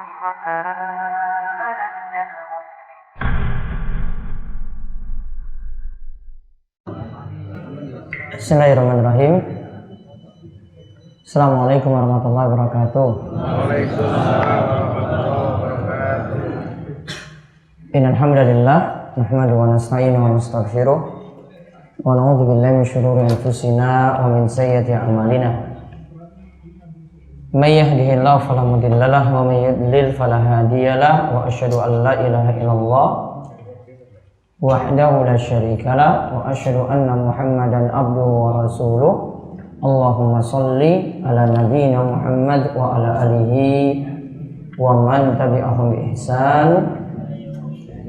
Bismillahirrahmanirrahim. Assalamualaikum warahmatullahi wabarakatuh. Waalaikumsalam warahmatullahi wabarakatuh. Innal hamdalillah nahmaduhu wa nasta'inuhu wa nastaghfiruh wa na'udzu billahi min shururi anfusina wa min sayyiati a'malina. May yahdihillahu fala mudilla lahu wa may yudlil fala hadiya lahu wa asyhadu an la ilaha illallah wahdahu la syarika lahu wa asyhadu anna Muhammadan abduhu wa rasuluh. Allahumma salli ala nabiyyina Muhammad wa ala alihi wa man tabi'ahum bi ihsan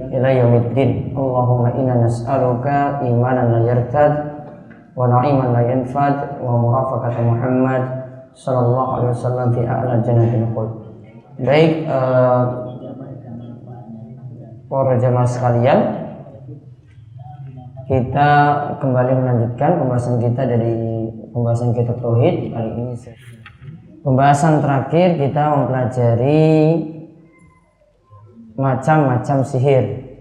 ila yaumiddin. Allahumma inna nas'aluka imanan la yartad wa na'iman la yanfad wa murafaqata Muhammad sallallahu alaihi wasallam fi a'la jannatil khuld. Baik, para jamaah sekalian, kita kembali melanjutkan pembahasan kita dari pembahasan kitab tauhid. Kali ini pembahasan terakhir kita mempelajari macam-macam sihir.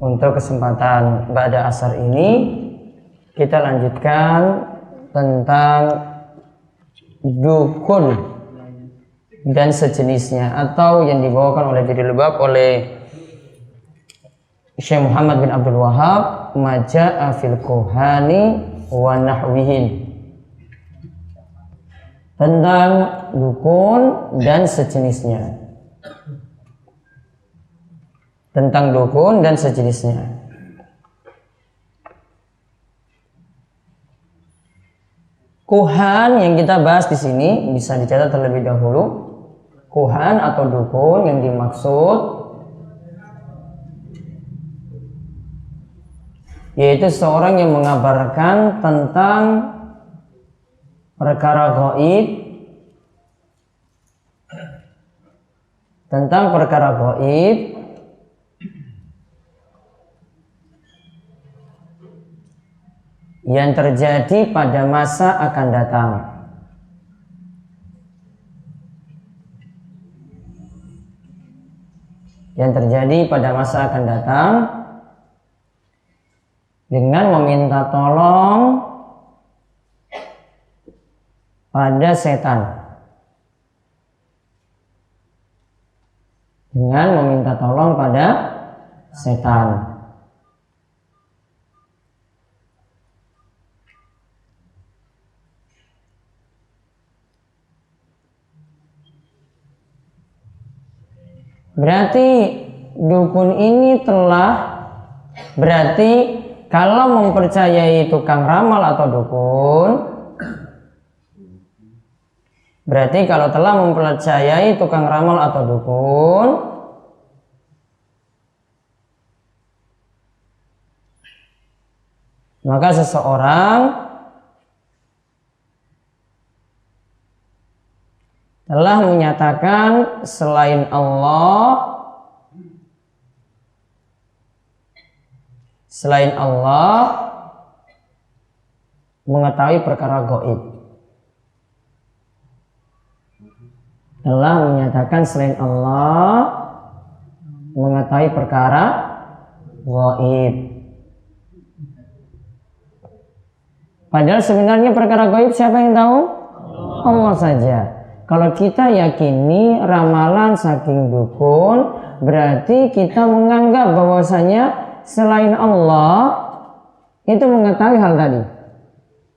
Untuk kesempatan ba'da asar ini kita lanjutkan tentang dukun dan sejenisnya, atau yang dibawakan oleh judul bab oleh Syekh Muhammad bin Abdul Wahab, Maja'a fil Kuhani wa nahwihin, tentang dukun dan sejenisnya. Tentang dukun dan sejenisnya. Kuhan yang kita bahas di sini bisa dicatat terlebih dahulu. Kuhan atau dukun yang dimaksud yaitu seorang yang mengabarkan tentang perkara gaib, yang terjadi pada masa akan datang. Yang terjadi pada masa akan datang dengan meminta tolong pada setan. Dengan meminta tolong pada setan. Berarti dukun ini berarti kalau mempercayai tukang ramal atau dukun, berarti kalau telah mempercayai tukang ramal atau dukun, maka seseorang telah menyatakan selain Allah mengetahui perkara gaib. Telah menyatakan selain Allah mengetahui perkara gaib. Padahal sebenarnya perkara gaib siapa yang tahu? Allah saja. Kalau kita yakini ramalan saking dukun, berarti kita menganggap bahwasanya selain Allah itu mengetahui hal tadi,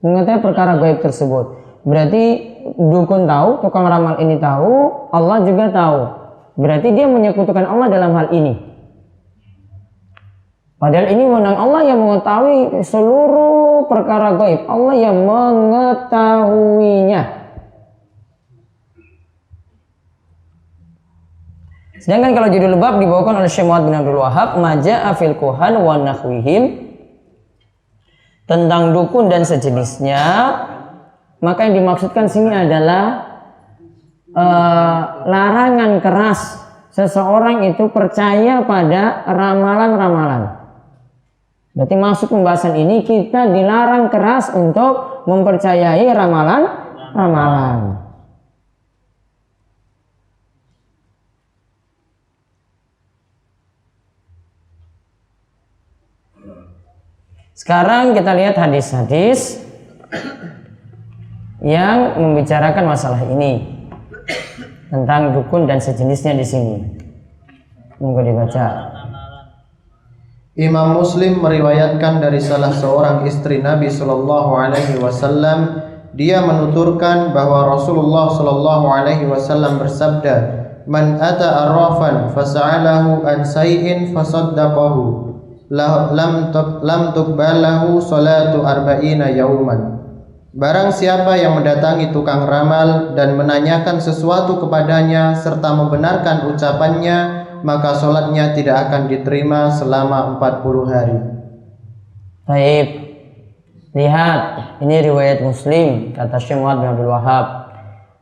mengetahui perkara gaib tersebut. Berarti dukun tahu, tukang ramal ini tahu, Allah juga tahu. Berarti dia menyekutukan Allah dalam hal ini. Padahal ini wewenang Allah yang mengetahui seluruh perkara gaib. Allah yang mengetahuinya. Sedangkan kalau judul bab dibawakan oleh Syekh Muhammad bin Abdul Wahab, Maja'a fil Kuhan wa nahwihim, tentang dukun dan sejenisnya, maka yang dimaksudkan sini adalah larangan keras seseorang itu percaya pada ramalan-ramalan. Berarti masuk pembahasan ini kita dilarang keras untuk mempercayai ramalan-ramalan. Sekarang kita lihat hadis-hadis yang membicarakan masalah ini tentang dukun dan sejenisnya di sini. Monggo dibaca. Imam Muslim meriwayatkan dari salah seorang istri Nabi Shallallahu Alaihi Wasallam, dia menuturkan bahwa Rasulullah Shallallahu Alaihi Wasallam bersabda, "Man ata arrafan fasa'alahu an say'in fasaddaqahu, lam tuqbalahu salatu arba'ina yauman." Barang siapa yang mendatangi tukang ramal dan menanyakan sesuatu kepadanya serta membenarkan ucapannya, maka sholatnya tidak akan diterima selama 40 hari. Baik, lihat, ini riwayat Muslim, kata Syekh Muhammad bin Abdul Wahab,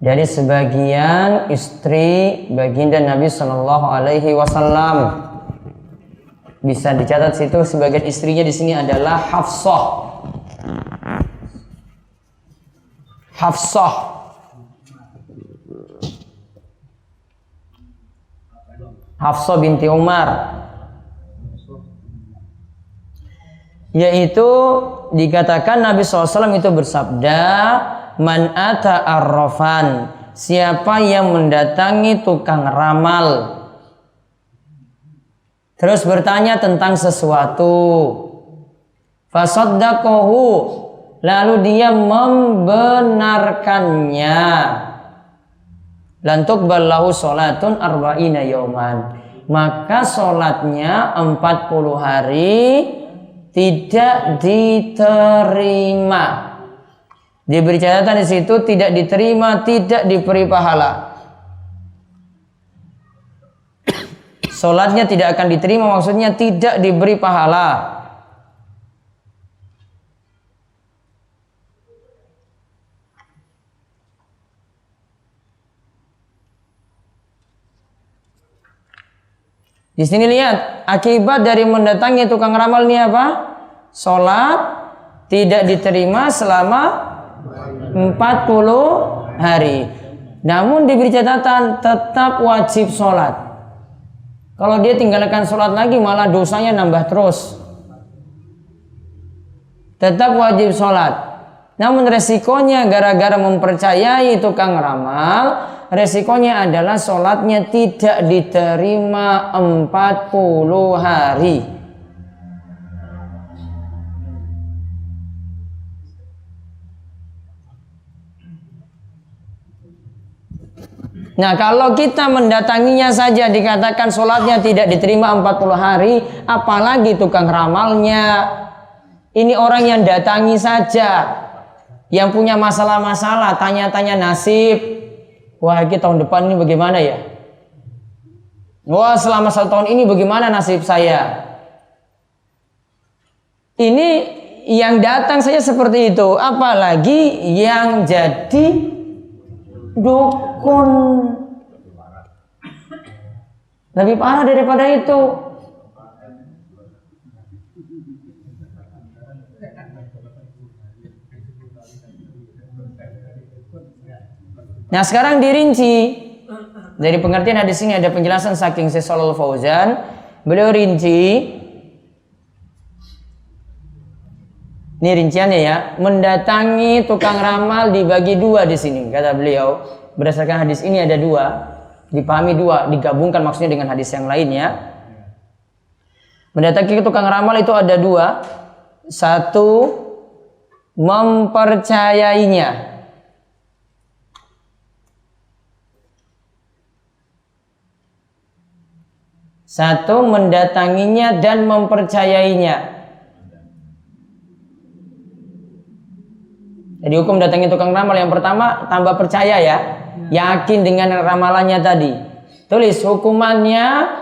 dari sebagian istri baginda Nabi Shallallahu Alaihi Wasallam. Bisa dicatat situ sebagian istrinya di sini adalah Hafsah. Hafsah binti Umar, yaitu dikatakan Nabi SAW itu bersabda, "Man ata arrafan," siapa yang mendatangi tukang ramal terus bertanya tentang sesuatu, fasaddaqahu, lalu dia membenarkannya, lan tuqbal lahu sholatun arba'ina yauman, maka sholatnya 40 hari tidak diterima. Diberi catatan di situ, tidak diterima, tidak diberi pahala. Sholatnya tidak akan diterima, maksudnya tidak diberi pahala. Di sini lihat akibat dari mendatangi tukang ramal ini apa? Sholat tidak diterima selama 40 hari. Namun diberi catatan tetap wajib sholat. Kalau dia tinggalkan sholat lagi malah dosanya nambah terus. Tetap wajib sholat. Namun resikonya gara-gara mempercayai tukang ramal, resikonya adalah sholatnya tidak diterima 40 hari. Nah, kalau kita mendatanginya saja dikatakan sholatnya tidak diterima 40 hari, apalagi tukang ramalnya. Ini orang yang datangi saja, yang punya masalah-masalah, tanya-tanya nasib. Wah, ini tahun depan ini bagaimana ya? Wah, selama 1 tahun ini bagaimana nasib saya? Ini yang datang saja seperti itu, apalagi yang jadi dukun. Lebih parah daripada itu. Nah, sekarang dirinci. Dari pengertian hadis ini ada penjelasan saking Syekh Shalal Fauzan. Beliau rinci. Ini rinciannya ya. Mendatangi tukang ramal dibagi 2 di sini, kata beliau. Berdasarkan hadis ini ada 2. Dipahami 2, digabungkan maksudnya dengan hadis yang lainnya. Mendatangi tukang ramal itu ada 2. 1, mempercayainya. Satu, mendatanginya dan mempercayainya. Jadi hukum datangi tukang ramal yang pertama tambah percaya ya, yakin dengan ramalannya tadi. Tulis hukumannya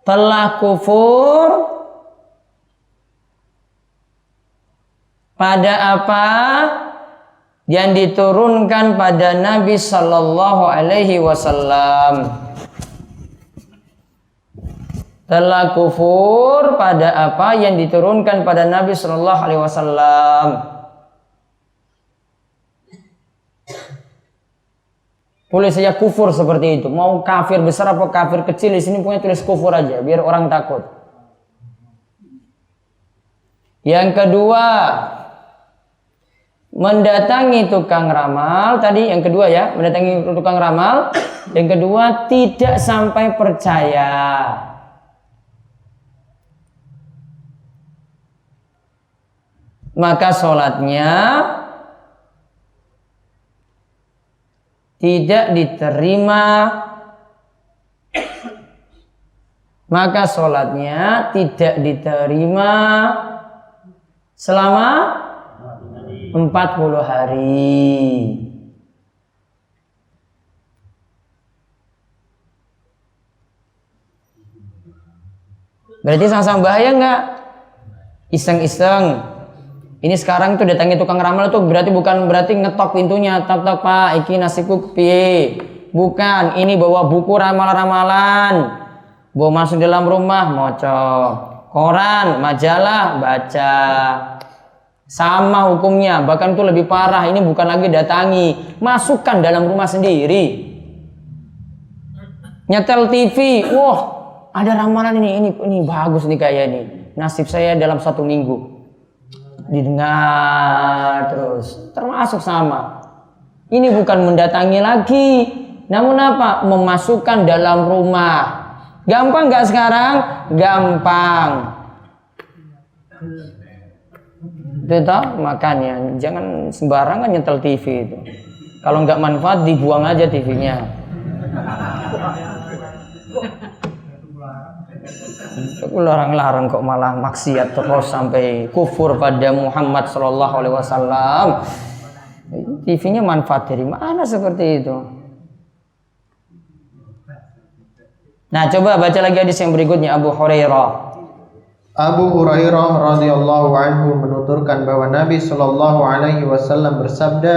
telah kufur pada apa yang diturunkan pada Nabi Sallallahu Alaihi Wasallam. Telah kufur pada apa yang diturunkan pada Nabi Sallallahu Alaihi Wasallam. Tulis saja kufur seperti itu. Mau kafir besar apa kafir kecil di sini punya tulis kufur aja, biar orang takut. Yang kedua, mendatangi tukang ramal. Tadi yang kedua ya, mendatangi tukang ramal. Yang kedua, tidak sampai percaya. Maka sholatnya tidak diterima. Maka sholatnya tidak diterima selama 40 hari. Berarti sama-sama bahaya nggak? Iseng-iseng. Ini sekarang tuh datangi tukang ramal tuh bukan berarti ngetok pintunya, tok-tok Pak, iki nasibku piye. Bukan, ini bawa buku ramalan-ramalan. Bawa masuk dalam rumah, moco. Koran, majalah, baca. Sama hukumnya, bahkan itu lebih parah. Ini bukan lagi datangi, masukkan dalam rumah sendiri. Nyetel TV, wah, ada ramalan ini bagus nih kayak ini. Nasib saya dalam 1 minggu. Didengar terus, termasuk sama. Ini bukan mendatangi lagi, namun apa? Memasukkan dalam rumah. Gampang nggak sekarang? Gampang. Itu toh, makanya jangan sembarangan nyetel TV itu. Kalau nggak manfaat dibuang aja TV-nya. Larang-larang kok malah maksiat terus sampai kufur pada Muhammad Sallallahu Alaihi Wasallam. TV-nya manfaat dari mana seperti itu? Nah, coba baca lagi hadis yang berikutnya. Abu Hurairah radhiyallahu anhu menuturkan bahwa Nabi Sallallahu Alaihi Wasallam bersabda,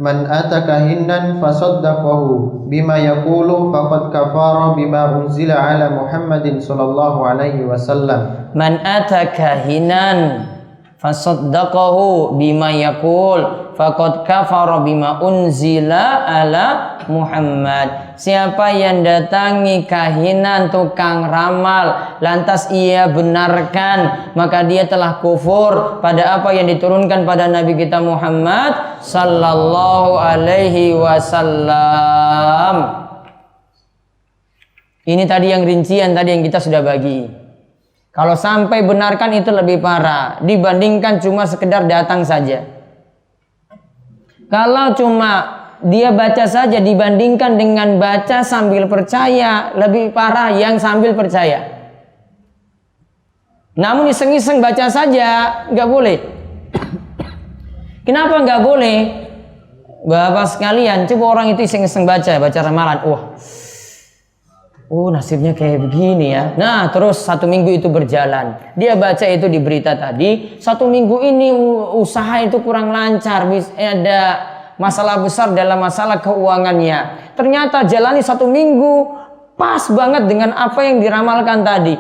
"Man ataka hinnan fasaddaqahu bima yaqulu faqad kafara bima unzila ala Muhammadin sallallahu alaihi wasallam." Man ataka hinan fasaddaqahu bima yaqul faqad kafara bima unzila ala Muhammad. Siapa yang datangi kahinan tukang ramal lantas ia benarkan, maka dia telah kufur pada apa yang diturunkan pada Nabi kita Muhammad sallallahu alaihi wasallam. Ini tadi yang rincian tadi yang kita sudah bagi. Kalau sampai benarkan itu lebih parah dibandingkan cuma sekedar datang saja. Kalau cuma dia baca saja dibandingkan dengan baca sambil percaya, lebih parah yang sambil percaya. Namun iseng-iseng baca saja nggak boleh. Kenapa nggak boleh? Bapak sekalian, coba orang itu iseng-iseng baca ramalan. Nasibnya kayak begini ya. Nah, terus 1 minggu itu berjalan. Dia baca itu di berita tadi. 1 minggu ini usaha itu kurang lancar. Ada masalah besar dalam masalah keuangannya. Ternyata jalani 1 minggu pas banget dengan apa yang diramalkan tadi.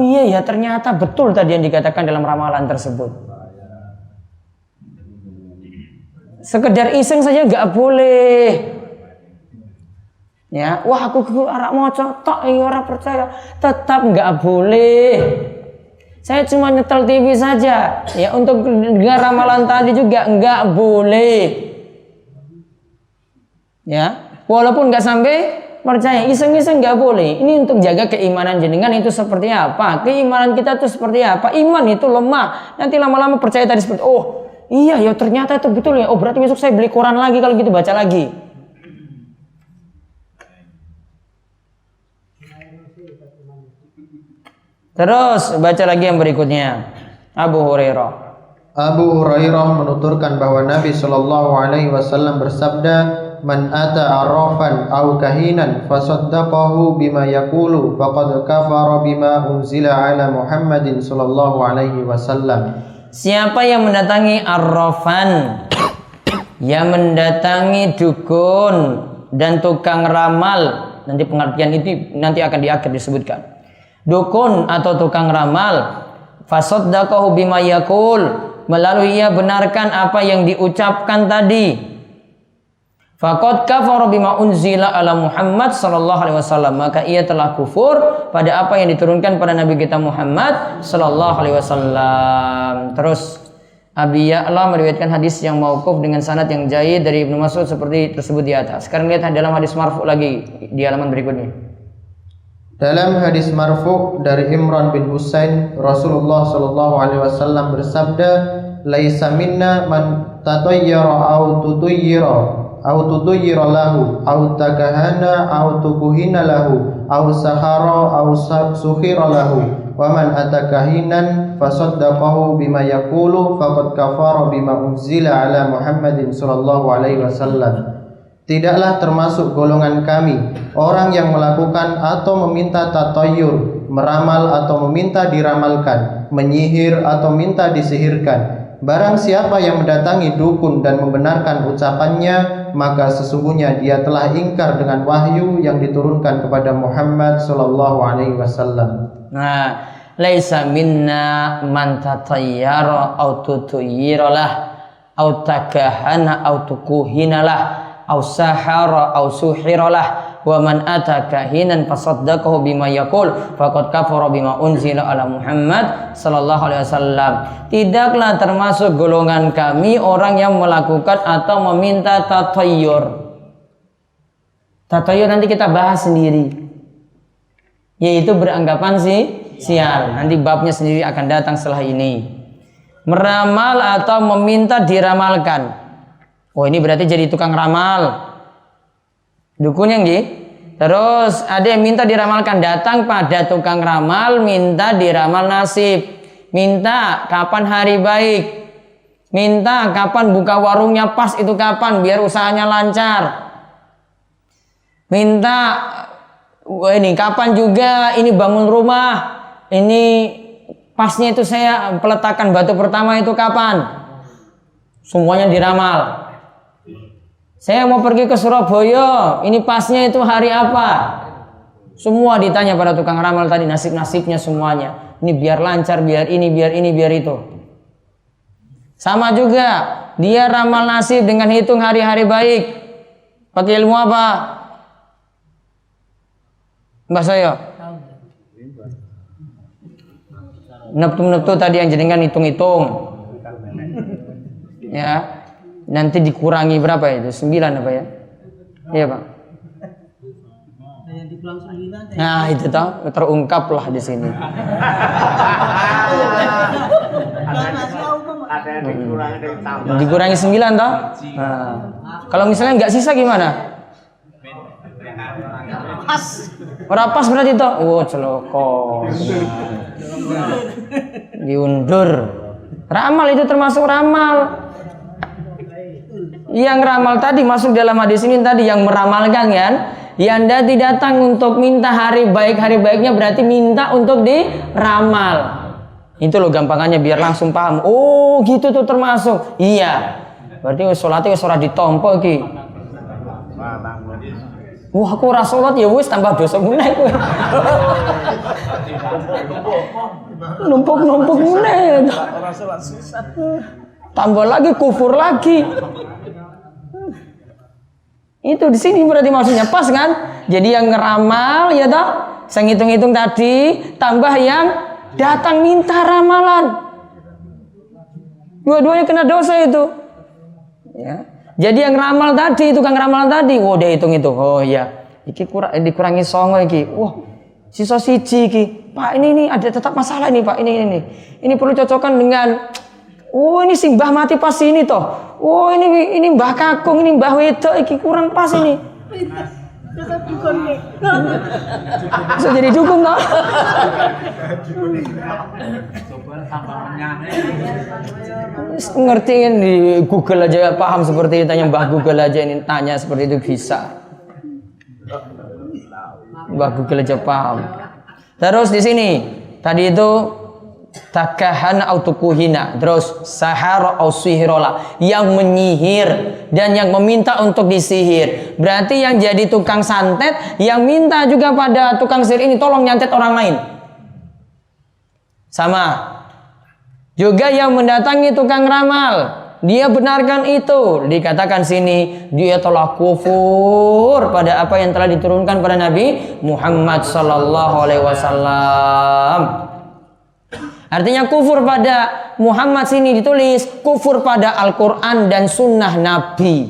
Iya ya, ternyata betul tadi yang dikatakan dalam ramalan tersebut. Sekedar iseng saja nggak boleh. Ya, wah aku arek maca tok ora percaya, tetap nggak boleh. Saya cuma nyetel TV saja. Ya, untuk dengar ramalan tadi juga nggak boleh. Ya, walaupun nggak sampai percaya, iseng-iseng nggak boleh. Ini untuk jaga keimanan jenengan itu seperti apa? Keimanan kita itu seperti apa? Iman itu lemah. Nanti lama-lama percaya tadi seperti, oh iya ya ternyata itu betul ya. Oh berarti besok saya beli koran lagi kalau gitu baca lagi. Terus baca lagi yang berikutnya. Abu Hurairah menuturkan bahwa Nabi Shallallahu Alaihi Wasallam bersabda, "Man ata arrafan aw kahinan fasaddaqahu bima yaqulu faqad kafara bima unzila ala Muhammadin sallallahu alaihi wasallam." Siapa yang mendatangi arrafan, yang mendatangi dukun dan tukang ramal, nanti pengertian itu nanti akan di akhir disebutkan. Dukun atau tukang ramal, fasaddaqahu bima yaqul, melalui ia benarkan apa yang diucapkan tadi. Faqad kafara bima unzila ala Muhammad sallallahu alaihi wasallam, maka ia telah kufur pada apa yang diturunkan pada Nabi kita Muhammad sallallahu alaihi wasallam. Terus Abi Ya'la meriwayatkan hadis yang mauquf dengan sanad yang jayyid dari Ibnu Mas'ud seperti tersebut di atas. Sekarang lihat dalam hadis marfu lagi di halaman berikutnya. Dalam hadis marfu dari Imran bin Husain, Rasulullah sallallahu alaihi wasallam bersabda, "Laisa minna man tatayyara aw tudayyira lahu aw takahana aw tukuhina lahu aw sahara aw sukhira lahu wa man atakahinan fasaddaqahu bima yaqulu faqad kafara bima unzila ala Muhammadin sallallahu alaihi wasallam." Tidaklah termasuk golongan kami orang yang melakukan atau meminta tatayyur, meramal atau meminta diramalkan, menyihir atau minta disihirkan. Barang siapa yang mendatangi dukun dan membenarkan ucapannya, maka sesungguhnya dia telah ingkar dengan wahyu yang diturunkan kepada Muhammad sallallahu alaihi wasallam. Nah, laisa minna man tatayyara aw tutuyyira lah aw takahana aw tukuhina lah aw sahara aw suhira lah wa man ataka hinan fasaddaqahu bima yaqul faqad kafara bima unzila ala Muhammad sallallahu alaihi wasallam. Tidaklah termasuk golongan kami orang yang melakukan atau meminta tatayyur. Tatayyur nanti kita bahas sendiri, yaitu beranggapan sial. Nanti babnya sendiri akan datang setelah ini. Meramal atau meminta diramalkan. Oh, ini berarti jadi tukang ramal. Dukun yang terus ada yang minta diramalkan, datang pada tukang ramal minta diramal nasib, minta kapan hari baik, minta kapan buka warungnya pas itu kapan biar usahanya lancar, minta ini kapan juga ini bangun rumah, ini pasnya itu saya peletakan batu pertama itu kapan, semuanya diramal. Saya mau pergi ke Surabaya, ini pasnya itu hari apa? Semua ditanya pada tukang ramal tadi, nasib-nasibnya semuanya. Ini biar lancar, biar ini, biar itu. Sama juga, dia ramal nasib dengan hitung hari-hari baik. Pakai ilmu apa? Mbak saya. Neptu tadi yang jenengan hitung-hitung. Ya. Nanti dikurangi berapa itu? 9 apa ya? Iya Pak. Nah itu toh terungkaplah di sini. Dikurangi 9 toh? Nah, kalau misalnya nggak sisa gimana? Ora pas berarti toh? Oh celoko. Diundur. Ramal itu termasuk ramal. Yang ramal tadi masuk dalam hadis ini tadi yang meramalkan kan, yang tadi datang untuk minta hari baiknya berarti minta untuk diramal. Itu loh gampangannya biar langsung paham. Oh gitu tuh termasuk. Iya. Berarti sholatnya sholat ditompo ki. Wah aku ora sholat ya wis tambah dosa meneh kowe. Numpuk meneh. Ora sholat susah. Tambah lagi kufur lagi. Itu di sini berarti maksudnya pas kan? Jadi yang ngeramal ya toh, saya ngitung-ngitung tadi, tambah yang datang minta ramalan. Dua-duanya kena dosa itu. Ya. Jadi yang ramal tadi, tukang ramalan tadi, oh dia hitung itu. Oh iya, iki dikurangi songo iki. Wah, sisa siji iki. Pak ini ada tetap masalah ini, Pak. Ini. Ini perlu cocokkan dengan oh ini si mbah mati pas ini toh. Oh ini mbah kakung, ini mbah wedok iki kurang pas ini. Bisa jadi dukung toh. Ngerti kan di Google aja paham seperti itu, tanya mbah Google aja ini tanya seperti itu bisa. Mbah Google aja paham. Terus di sini tadi itu takahan autukuhina, terus sahara au sihrola, yang menyihir dan yang meminta untuk disihir. Berarti yang jadi tukang santet, yang minta juga pada tukang sihir ini tolong nyantet orang lain. Sama. Juga yang mendatangi tukang ramal dia benarkan itu, dikatakan sini dia telah kufur pada apa yang telah diturunkan pada Nabi Muhammad sallallahu alaihi wasallam. Artinya kufur pada Muhammad sini ditulis kufur pada Al-Quran dan sunnah Nabi.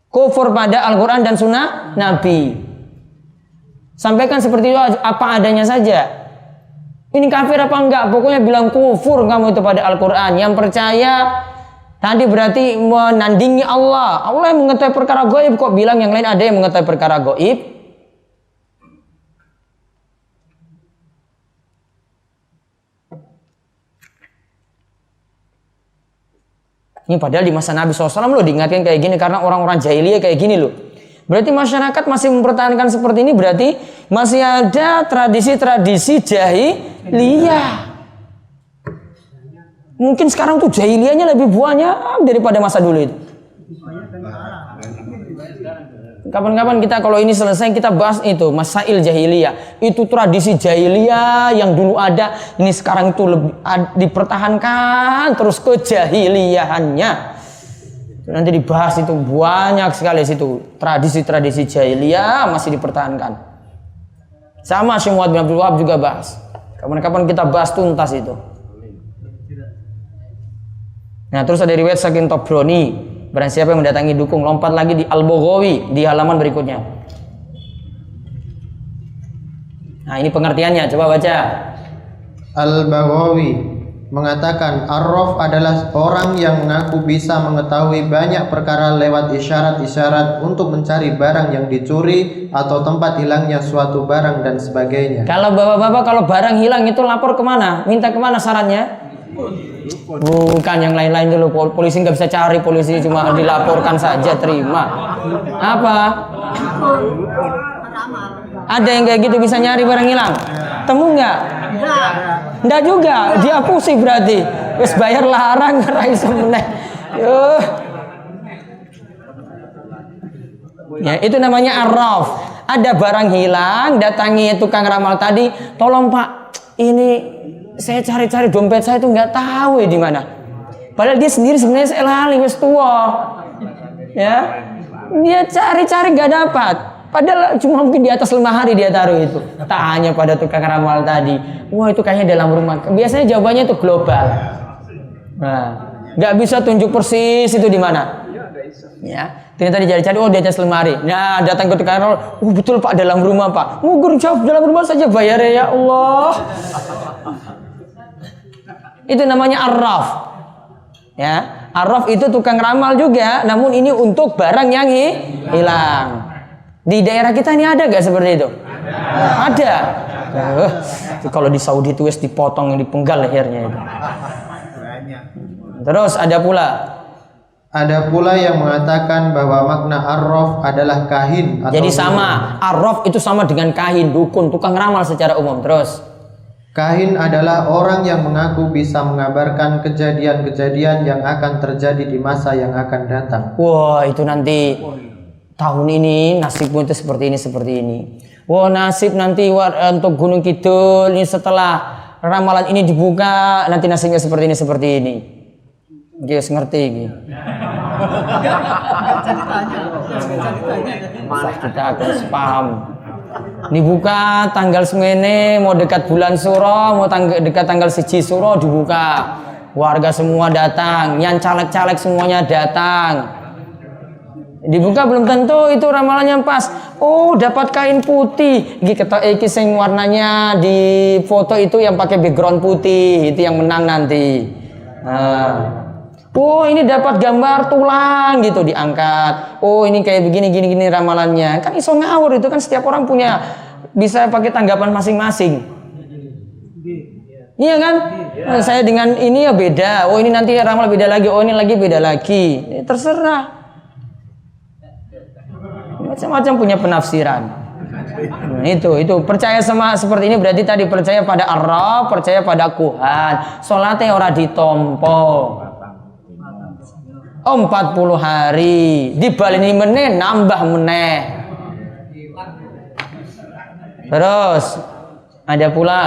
Kufur pada Al-Quran dan sunnah Nabi. Sampaikan seperti itu apa adanya saja. Ini kafir apa enggak? Pokoknya bilang kufur kamu itu pada Al-Quran. Yang percaya tadi berarti menandingi Allah. Allah yang mengetahui perkara gaib, kok bilang yang lain ada yang mengetahui perkara gaib? Ini padahal di masa Nabi SAW loh diingatkan kayak gini karena orang-orang jahiliyah kayak gini loh. Berarti masyarakat masih mempertahankan seperti ini, berarti masih ada tradisi-tradisi jahiliyah. Mungkin sekarang tuh jahiliyahnya lebih banyak daripada masa dulu itu. Kapan-kapan kita kalau ini selesai kita bahas itu masail jahiliyah. Itu tradisi jahiliyah yang dulu ada, ini sekarang itu lebih dipertahankan terus kejahiliyahannya. Nanti dibahas itu banyak sekali situ tradisi-tradisi jahiliyah masih dipertahankan. Sama Syekh Muhammad bin Abdul Wahab juga bahas. Kapan-kapan kita bahas tuntas itu. Nah, terus ada riwayat saking Tobroni, barang siapa yang mendatangi dukung, lompat lagi di Al-Baghawi di halaman berikutnya. Nah, ini pengertiannya, coba baca. Al-Baghawi mengatakan Ar-Raf adalah orang yang mengaku bisa mengetahui banyak perkara lewat isyarat-isyarat untuk mencari barang yang dicuri atau tempat hilangnya suatu barang dan sebagainya. Kalau bapak-bapak kalau barang hilang itu lapor kemana? Minta kemana syaratnya? Bukan yang lain-lain dulu. Polisi nggak bisa cari, polisi cuma dilaporkan saja terima. Apa? Ada yang kayak gitu bisa nyari barang hilang? Temu nggak? Nggak juga, dia pusing berarti. Wes bayar larang raiso meneh. Ya, itu namanya arraf. Ada barang hilang, datangi tukang ramal tadi, tolong Pak, ini saya cari-cari dompet saya itu nggak tahu di mana. Padahal dia sendiri sebenarnya saya lali wes tua. Ya. Dia cari-cari nggak dapat. Padahal cuma mungkin di atas lemari dia taruh itu. Tanya pada tukang ramal tadi, wah itu kayaknya dalam rumah. Biasanya jawabannya itu global. Nah, nggak bisa tunjuk persis itu di mana. Ya, ternyata dicari-cari, oh di atas lemari. Nah, datang ke tukang ramal, oh betul Pak dalam rumah Pak. Ngugur jawab dalam rumah saja bayarnya ya Allah. Itu namanya arraf. Ya, arraf itu tukang ramal juga, namun ini untuk barang yang hilang. Di daerah kita ini ada gak seperti itu? Ada. Kalau di Saudi itu wes dipotong, dipenggal lehernya itu. Terus ada pula yang mengatakan bahwa makna arraf adalah kahin atau jadi sama, arraf itu sama dengan kahin, dukun, tukang ramal secara umum. Terus kahin adalah orang yang mengaku bisa mengabarkan kejadian-kejadian yang akan terjadi di masa yang akan datang. Wah, itu nanti tahun ini nasibmu itu seperti ini. Wah, nasib nanti untuk Gunung Kidul ini setelah ramalan ini dibuka nanti nasibnya seperti ini. Guys ngerti gitu. Kita akan paham. Dibuka tanggal semene, mau dekat bulan Suro, mau dekat tanggal 1 Suro dibuka. Warga semua datang, yang caleg-caleg semuanya datang. Dibuka belum tentu itu ramalannya pas. Oh, dapat kain putih. Iki sing warnanya di foto itu yang pakai background putih, itu yang menang nanti. Nah. Oh, ini dapat gambar tulang gitu diangkat. Oh, ini kayak begini ramalannya. Kan iso ngawur itu kan setiap orang punya bisa pakai tanggapan masing-masing. Iya kan? Saya dengan ini ya beda. Oh, ini nanti ramal beda lagi. Oh, ini lagi beda lagi. Terserah. Macam-macam punya penafsiran. Nah, itu percaya sama seperti ini berarti tadi percaya pada arraf, percaya pada kuhan. Salatnya ora ditompo. 40 hari dibaleni meneh nambah meneh. Terus ada pula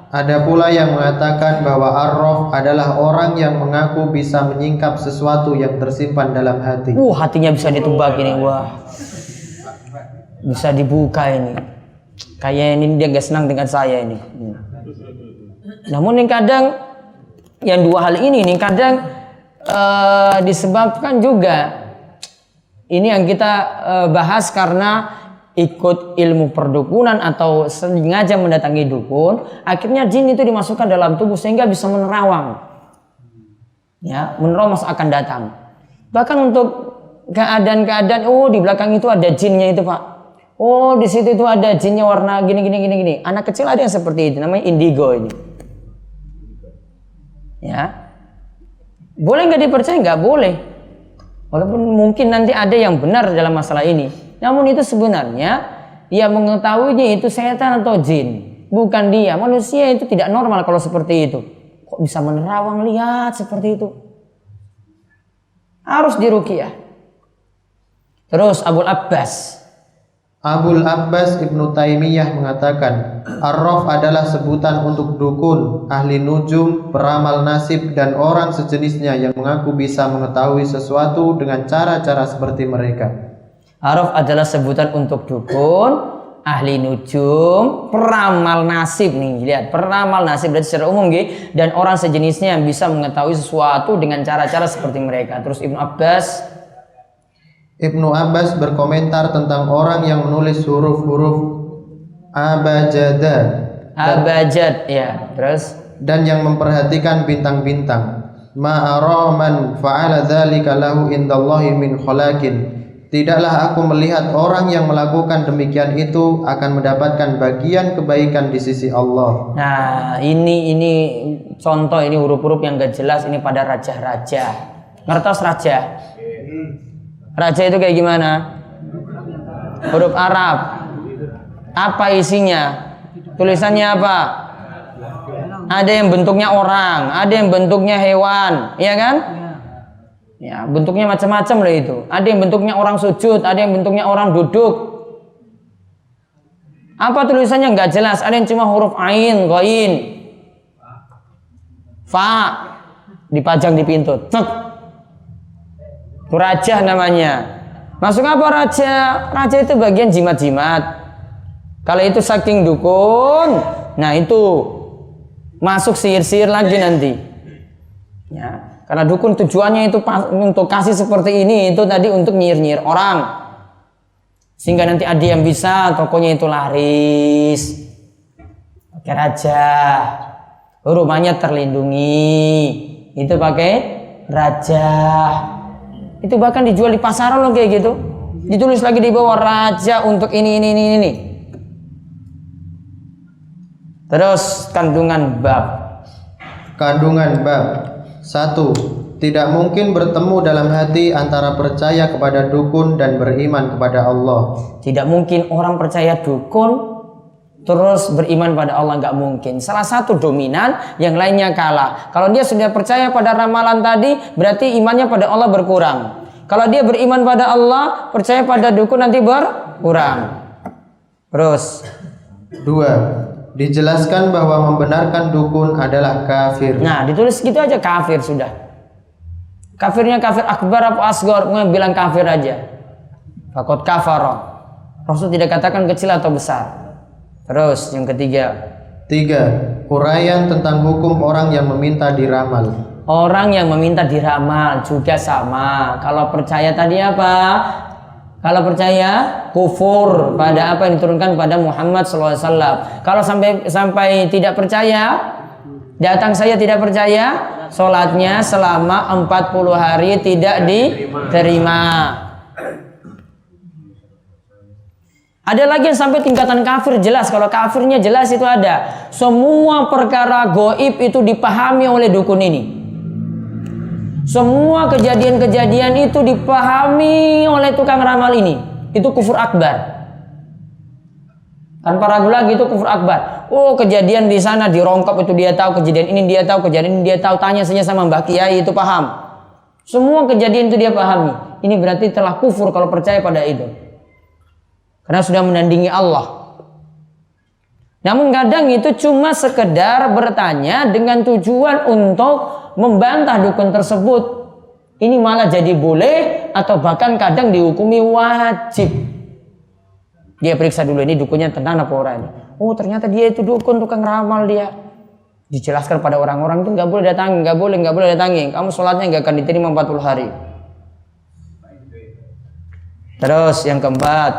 Ada pula yang mengatakan bahwa arraf adalah orang yang mengaku bisa menyingkap sesuatu yang tersimpan dalam hati. Hatinya bisa ditebak ini, wah. Bisa dibuka ini. Kayak ini dia gak senang dengan saya ini. Namun yang kadang yang dua hal ini kadang disebabkan juga ini yang kita bahas karena ikut ilmu perdukunan atau sengaja mendatangi dukun, akhirnya jin itu dimasukkan dalam tubuh sehingga bisa menerawang. Ya, menerawang masa akan datang. Bahkan untuk keadaan-keadaan, di belakang itu ada jinnya itu, Pak. Di situ itu ada jinnya warna gini. Anak kecil ada yang seperti itu, namanya indigo ini. Ya. Boleh nggak dipercaya? Nggak boleh. Walaupun mungkin nanti ada yang benar dalam masalah ini. Namun itu sebenarnya yang mengetahuinya itu setan atau jin, bukan dia. Manusia itu tidak normal kalau seperti itu. Kok bisa menerawang lihat seperti itu? Harus diruqyah. Terus Abul Abbas Ibnu Taimiyah mengatakan, arraf adalah sebutan untuk dukun, ahli nujum, peramal nasib, dan orang sejenisnya yang mengaku bisa mengetahui sesuatu dengan cara-cara seperti mereka. Arraf adalah sebutan untuk dukun, ahli nujum, peramal nasib nih, lihat, peramal nasib berarti secara umum dan orang sejenisnya yang bisa mengetahui sesuatu dengan cara-cara seperti mereka. Terus Ibnu Abbas berkomentar tentang orang yang menulis huruf-huruf abajad ya, terus dan yang memperhatikan bintang-bintang. Ma'ara man fa'ala dzalika lahu indallahi min khalaqin. Tidaklah aku melihat orang yang melakukan demikian itu akan mendapatkan bagian kebaikan di sisi Allah. Nah, ini contoh, ini huruf-huruf yang gak jelas ini pada raja-raja. Ngertos raja? Raja itu kayak gimana? Huruf Arab. Apa isinya? Tulisannya apa? Ada yang bentuknya orang, ada yang bentuknya hewan, iya kan? Ya, bentuknya macam-macam loh itu. Ada yang bentuknya orang sujud, ada yang bentuknya orang duduk. Apa tulisannya nggak jelas. Ada yang cuma huruf ain, ghain, fa, dipajang di pintu. Cek. Itu raja namanya. Masuk apa raja? Raja itu bagian jimat-jimat. Kalau itu saking dukun, nah itu masuk sihir-sihir lagi nanti. Ya. Karena dukun tujuannya itu untuk kasih seperti ini, itu tadi untuk nyihir-nyihir orang. Sehingga nanti ada yang bisa tokonya itu laris. Pakai raja. Rumahnya terlindungi. Itu pakai raja. Itu bahkan dijual di pasaran loh kayak gitu. Ditulis lagi di bawah raja untuk ini. Terus kandungan bab. 1. Tidak mungkin bertemu dalam hati antara percaya kepada dukun dan beriman kepada Allah. Tidak mungkin orang percaya dukun terus beriman pada Allah, nggak mungkin. Salah satu dominan, yang lainnya kalah. Kalau dia sudah percaya pada ramalan tadi, berarti imannya pada Allah berkurang. Kalau dia beriman pada Allah, percaya pada dukun nanti berkurang. Terus 2. Dijelaskan bahwa membenarkan dukun adalah kafir. Nah, ditulis gitu aja, kafir sudah. Kafirnya kafir akbar apa asgor? Bilang kafir aja. Faqad kafara. Rasul tidak katakan kecil atau besar. Terus yang ketiga. 3. Uraian tentang hukum orang yang meminta diramal. Orang yang meminta diramal juga sama. Kalau percaya tadi apa? Kalau percaya kufur pada apa yang diturunkan pada Muhammad SAW. Kalau sampai tidak percaya, datang saya tidak percaya, sholatnya selama 40 hari tidak diterima. Ada lagi yang sampai tingkatan kafir jelas. Kalau kafirnya jelas itu ada. Semua perkara goib itu dipahami oleh dukun ini. Semua kejadian-kejadian itu dipahami oleh tukang ramal ini. Itu kufur akbar. Tanpa ragu lagi itu kufur akbar. Oh, kejadian di sana dirongkap itu dia tahu, kejadian ini dia tahu, kejadian ini dia tahu. Tanya saja sama Mbah Kiai itu paham. Semua kejadian itu dia pahami. Ini berarti telah kufur kalau percaya pada itu. Karena sudah menandingi Allah. Namun kadang itu cuma sekedar bertanya dengan tujuan untuk membantah dukun tersebut. Ini malah jadi boleh atau bahkan kadang dihukumi wajib. Dia periksa dulu ini dukunnya tenan apa ora ini. Oh ternyata dia itu dukun, tukang ramal dia. Dijelaskan pada orang-orang itu nggak boleh datangi, nggak boleh datangi. Kamu sholatnya nggak akan diterima 40 hari. Terus yang keempat.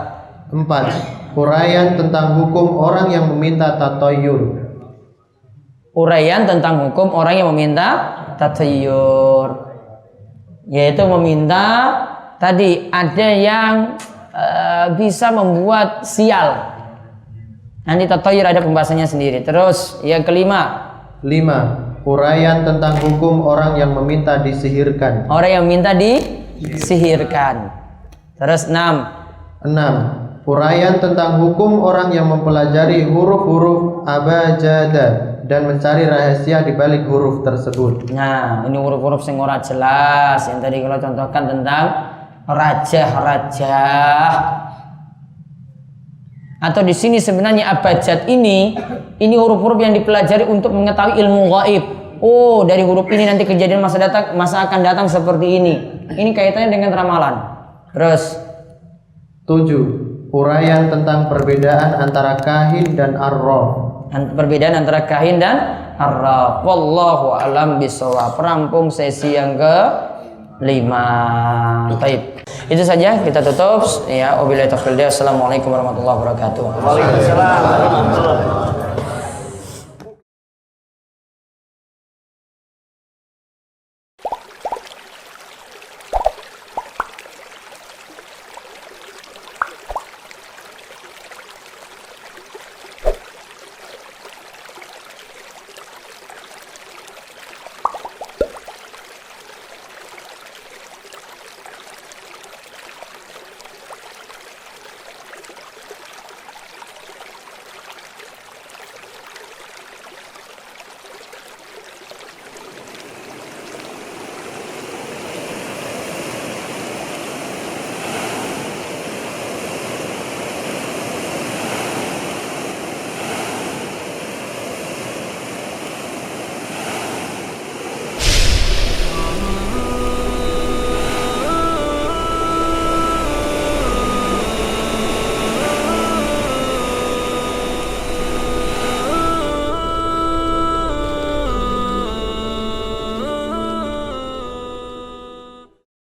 4. Uraian tentang hukum orang yang meminta tatoyur. Uraian tentang hukum orang yang meminta tatoyur, yaitu meminta tadi ada yang bisa membuat sial. Nanti tatoyur ada pembahasannya sendiri. Terus yang kelima. 5. Uraian tentang hukum orang yang meminta disihirkan. Orang yang minta disihirkan. Terus 6. 6. Uraian tentang hukum orang yang mempelajari huruf-huruf abajada dan mencari rahasia di balik huruf tersebut. Nah, ini huruf-huruf sing ora jelas yang tadi kalau contohkan tentang rajah. Atau di sini sebenarnya abjad ini huruf-huruf yang dipelajari untuk mengetahui ilmu gaib. Oh, dari huruf ini nanti kejadian masa akan datang seperti ini. Ini kaitannya dengan ramalan. Terus 7. Uraian tentang perbedaan antara kahin dan arraf. Perbedaan antara kahin dan arraf. Wallahu a'lam bishawab. Perampung sesi yang ke-5. Baik. Itu saja kita tutup ya. Wabillahi taufiq. Assalamualaikum warahmatullahi wabarakatuh. Waalaikumsalam.